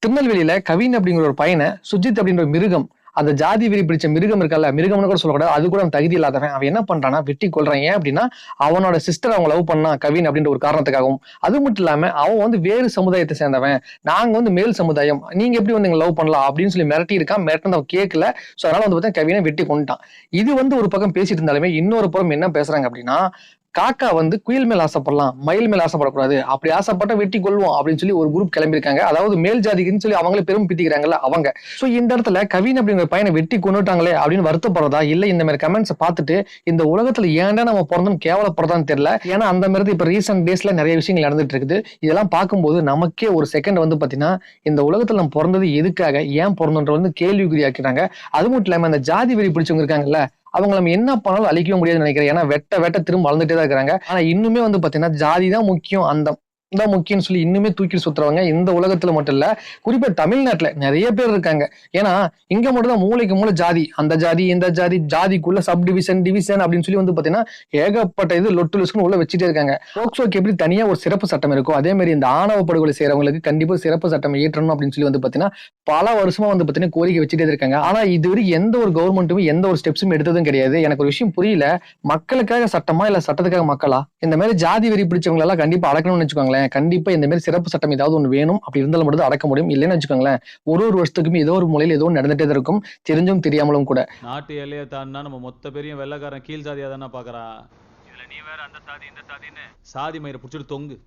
திருநெல்வேலியில கவின் அப்படிங்கிற ஒரு பையனை சுஜித் அப்படின்ற ஒரு மிருகம், அந்த ஜாதி வெறி பிடிச்ச மிருகம் இருக்கல்ல, மிருகம்னு கூட சொல்லக்கூடாது. அது கூட அவன் தகுதி இல்லாதவன். அவன் என்ன பண்றான்னா, வெட்டி கொல்றான். ஏன் அப்படின்னா, அவனோட சிஸ்டர் அவங்க லவ் பண்ணான் கவின் அப்படின்ற ஒரு காரணத்துக்காகவும். அது மட்டும் இல்லாம அவன் வந்து வேறு சமுதாயத்தை சேர்ந்தவன். நாங்க வந்து மேல் சமுதாயம். நீங்க எப்படி வந்து எங்கள லவ் பண்ணலாம் அப்படின்னு சொல்லி மிரட்டி இருக்கான். மிரட்டுனது அவன் கேட்கல. சோ அதனால வந்து பார்த்தீங்கன்னா கவினை வெட்டி கொன்னுட்டான். இது வந்து ஒரு பக்கம் பேசிட்டு இருந்தாலுமே, இன்னொரு புறம் என்ன பேசுறாங்க அப்படின்னா, காக்கா வந்து குயில் மேல் ஆசைப்படலாம், மயில் மேல் ஆசைப்படக்கூடாது. அப்படி ஆசைப்பட்டா வெட்டி கொல்லுவோம் அப்படின்னு சொல்லி ஒரு குரூப் கிளம்பியிருக்காங்க. அதாவது மேல் ஜாதிக்குன்னு சொல்லி அவங்களே பெரும் பித்திக்கிறாங்கல்ல அவங்க. சோ இந்த இடத்துல கவின் அப்படிங்கிற பையனை வெட்டி கொன்னுட்டாங்களே அப்படின்னு வருத்தப்படுறதா, இல்ல இந்த மாதிரி கமெண்ட்ஸ் பார்த்துட்டு இந்த உலகத்துல ஏன்டா நம்ம பிறந்தோம் கேவலப்படுறதான்னு தெரியல. ஏன்னா அந்த மாதிரி இப்ப ரீசெண்ட் டேஸ்ல நிறைய விஷயங்கள் நடந்துட்டு இருக்குது. இதெல்லாம் பார்க்கும்போது நமக்கே ஒரு செகண்ட் வந்து பாத்தீங்கன்னா, இந்த உலகத்துல நம்ம பிறந்தது எதுக்காக, ஏன் பிறந்தோன்ற வந்து கேள்விக்குறியாக்கிறாங்க. அது மட்டும் இல்லாம இந்த ஜாதி வெறி பிடிச்சவங்க இருக்காங்கல்ல, அவங்க நம்ம என்ன பண்ணாலும் அழிக்கவே முடியாதுன்னு நினைக்கிறேன். ஏன்னா வெட்ட வெட்ட திரும்ப வளர்ந்துட்டே தான் இருக்கிறாங்க. ஆனா இன்னுமே வந்து பாத்தீங்கன்னா ஜாதி தான் முக்கியம், அந்த தான் முக்கியம்னு சொல்லி இன்னுமே தூக்கி சுத்துறவங்க இந்த உலகத்துல மட்டும் இல்ல, குறிப்பா தமிழ்நாட்டுல நிறைய பேர் இருக்காங்க. ஏன்னா இங்க மட்டும் தான் மூளைக்கு மூளை ஜாதி, அந்த ஜாதி இந்த ஜாதி, ஜாதிக்குள்ள சப் டிவிஷன் டிவிஷன் அப்படின்னு சொல்லி வந்து பாத்தீங்கன்னா ஏகப்பட்ட இது லொட்டு லுசுன்னு உள்ள வச்சுட்டே இருக்காங்க. போக்சோக்கு எப்படி தனியா ஒரு சிறப்பு சட்டம் இருக்கும், அதே மாதிரி இந்த ஆணவ படுகொலை செய்யறவங்களுக்கு கண்டிப்பா சிறப்பு சட்டம் இயற்றணும் அப்படின்னு சொல்லி வந்து பாத்தீங்கன்னா பல வருஷமா வந்து பாத்தீங்கன்னா கோரிக்கை வச்சுட்டே இருக்காங்க. ஆனா இதுவரை எந்த ஒரு கவர்மெண்ட்டுமே எந்த ஒரு ஸ்டெப்ஸும் எடுத்ததும் கிடையாது. எனக்கு ஒரு விஷயம் புரியல, மக்களுக்காக சட்டமா இல்ல சட்டத்துக்காக மக்களா? இந்த மாதிரி ஜாதி வெறி பிடிச்சவங்க எல்லாம் கண்டிப்பா அடக்கணும்னு வச்சுக்கோங்களேன். கண்டிப்பா இந்த மாதிரி சிறப்பு சட்டம் ஏதாவது ஒண்ணு வேணும். அப்படி இருந்தாலும் மட்டும் தான் அடக்க முடியும். இல்லைன்னு வச்சுக்கோங்களேன், ஒரு வருஷத்துக்குமே ஏதோ ஒரு மூலையில ஏதோ ஒண்ணு நடந்துட்டே தான் இருக்கும், தெரிஞ்சும் தெரியாமலும் கூட. நாட்டு எல்லையை தாண்டினா நம்ம மொத்த பேரையும் வெள்ளைக்காரன் கீழ் சாதியா தானே பாக்குறான். இதுல நீ வேற அந்த சாதி இந்த சாதின்னு சாதி மயிரை புடிச்சிட்டு தொங்கு.